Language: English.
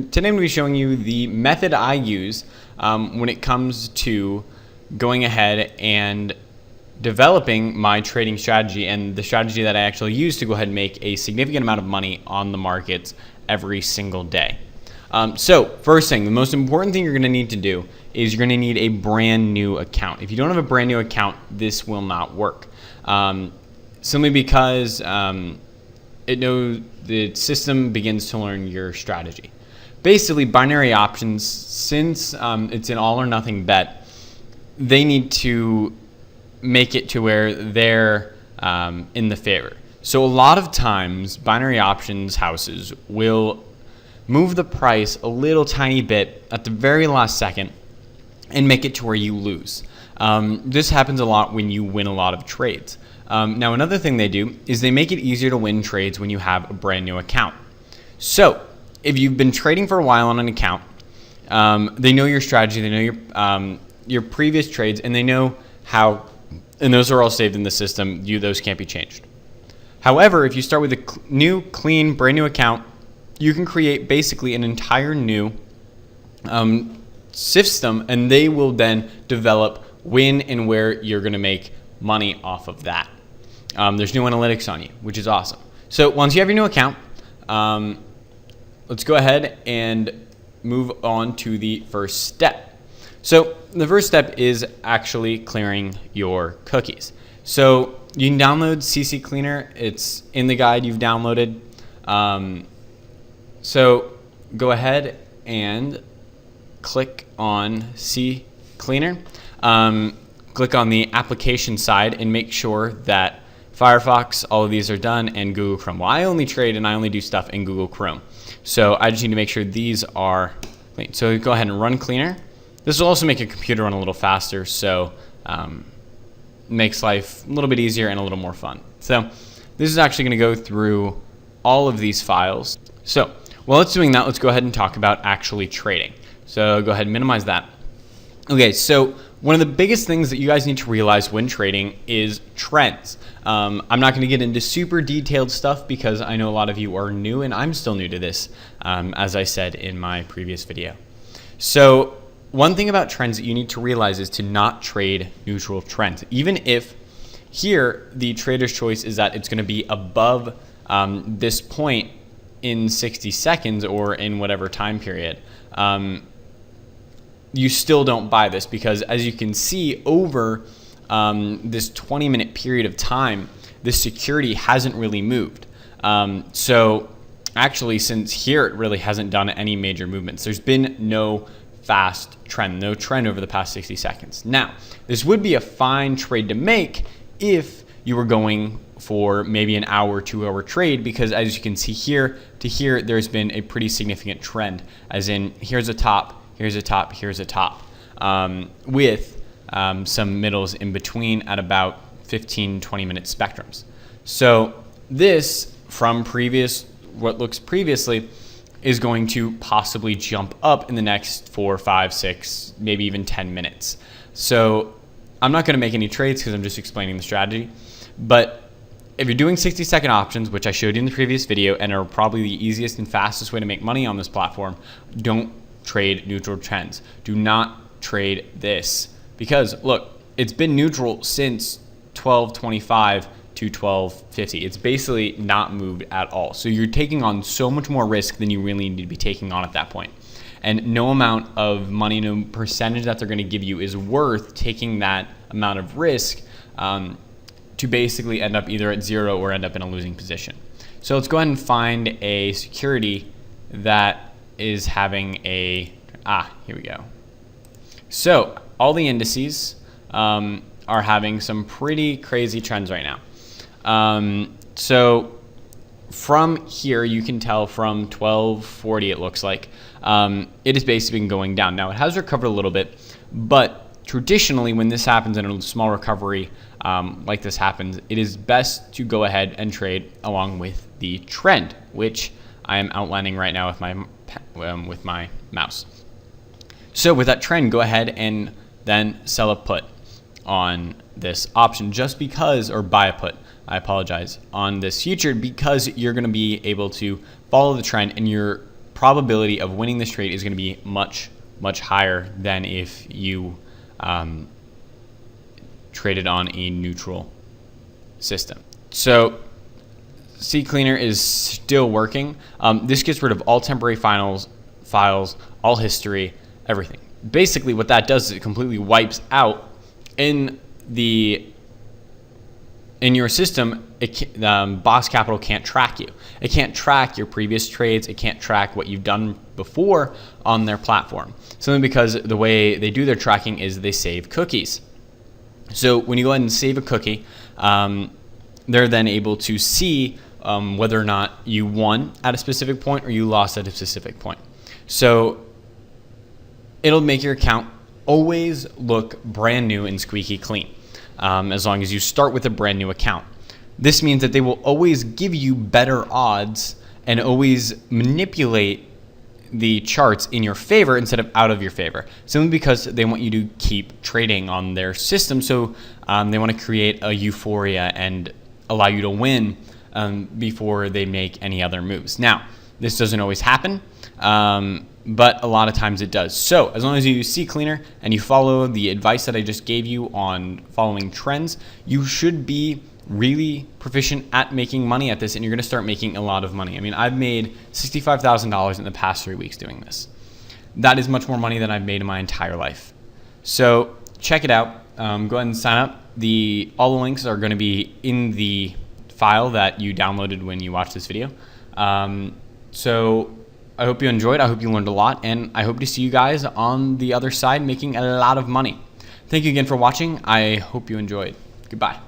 Today I'm going to be showing you the method I use when it comes to going ahead and developing my trading strategy, and the strategy that I actually use to go ahead and make a significant amount of money on the markets every single day. So first thing, the most important thing you're going to need to do is you're going to need a brand new account. If you don't have a brand new account, this will not work. Simply because the system begins to learn your strategy. Basically, binary options, since it's an all or nothing bet, they need to make it to where they're in the favor. So a lot of times, binary options houses will move the price a little tiny bit at the very last second and make it to where you lose. This happens a lot when you win a lot of trades. Now, another thing they do is they make it easier to win trades when you have a brand new account. So if you've been trading for a while on an account, they know your strategy, they know your previous trades, and they know how, and those are all saved in the system. Those can't be changed. However, if you start with a new, clean, brand new account, you can create basically an entire new system, and they will then develop when and where you're going to make money off of that. There's new analytics on you, which is awesome. So once you have your new account, let's go ahead and move on to the first step. So the first step is actually clearing your cookies. So you can download CC Cleaner. It's in the guide you've downloaded. So go ahead and click on C Cleaner. Click on the application side and make sure that Firefox, all of these are done, and Google Chrome. Well, I only trade and I only do stuff in Google Chrome. So I just need to make sure these are clean. So go ahead and run Cleaner. This will also make your computer run a little faster, so makes life a little bit easier and a little more fun. So this is actually going to go through all of these files. So while it's doing that, let's go ahead and talk about actually trading. So go ahead and minimize that. Okay, so one of the biggest things that you guys need to realize when trading is trends. I'm not going to get into super detailed stuff because I know a lot of you are new, and I'm still new to this, as I said in my previous video. So one thing about trends that you need to realize is to not trade neutral trends. Even if here the trader's choice is that it's going to be above this point in 60 seconds or in whatever time period, you still don't buy this, because as you can see over this 20-minute period of time, this security hasn't really moved. So actually, since here it really hasn't done any major movements. There's been no fast trend, no trend over the past 60 seconds. Now, this would be a fine trade to make if you were going for maybe an hour, 2-hour trade, because as you can see here to here, there's been a pretty significant trend, as in here's a top, here's a top, here's a top, with some middles in between at about 15-20 minute spectrums. So this from what looks previously is going to possibly jump up in the next 4, 5, 6, maybe even 10 minutes. So I'm not going to make any trades because I'm just explaining the strategy. But if you're doing 60-second options, which I showed you in the previous video and are probably the easiest and fastest way to make money on this platform, don't trade neutral trends. Do not trade this, because look, it's been neutral since 12.25 to 12.50. It's basically not moved at all. So you're taking on so much more risk than you really need to be taking on at that point. And no amount of money, no percentage that they're going to give you is worth taking that amount of risk to basically end up either at zero or end up in a losing position. So let's go ahead and find a security that is having a, here we go. So all the indices are having some pretty crazy trends right now. So from here, you can tell from 1240, it looks like, it has basically been going down. Now it has recovered a little bit, but traditionally when this happens in a small recovery like this happens, it is best to go ahead and trade along with the trend, which I am outlining right now with my mouse. So with that trend, go ahead and then sell a put on this option just because, or buy a put, I apologize, on this future, because you're going to be able to follow the trend and you're probability of winning this trade is going to be much, much higher than if you traded on a neutral system. So CCleaner is still working. This gets rid of all temporary files, all history, everything. Basically, what that does is it completely wipes out in your system. BossCapital can't track you. It can't track your previous trades. It can't track what you've done before on their platform. Simply because the way they do their tracking is they save cookies. So when you go ahead and save a cookie, they're then able to see whether or not you won at a specific point or you lost at a specific point. So it'll make your account always look brand new and squeaky clean, as long as you start with a brand new account. This means that they will always give you better odds and always manipulate the charts in your favor instead of out of your favor, simply because they want you to keep trading on their system. So they want to create a euphoria and allow you to win before they make any other moves. Now, this doesn't always happen, but a lot of times it does. So as long as you use CCleaner and you follow the advice that I just gave you on following trends, you should be really proficient at making money at this, and you're going to start making a lot of money. I mean, I've made $65,000 in the past 3 weeks doing this. That is much more money than I've made in my entire life. So check it out. Go ahead and sign up. All the links are going to be in the file that you downloaded when you watched this video. So I hope you enjoyed. I hope you learned a lot, and I hope to see you guys on the other side making a lot of money. Thank you again for watching. I hope you enjoyed. Goodbye.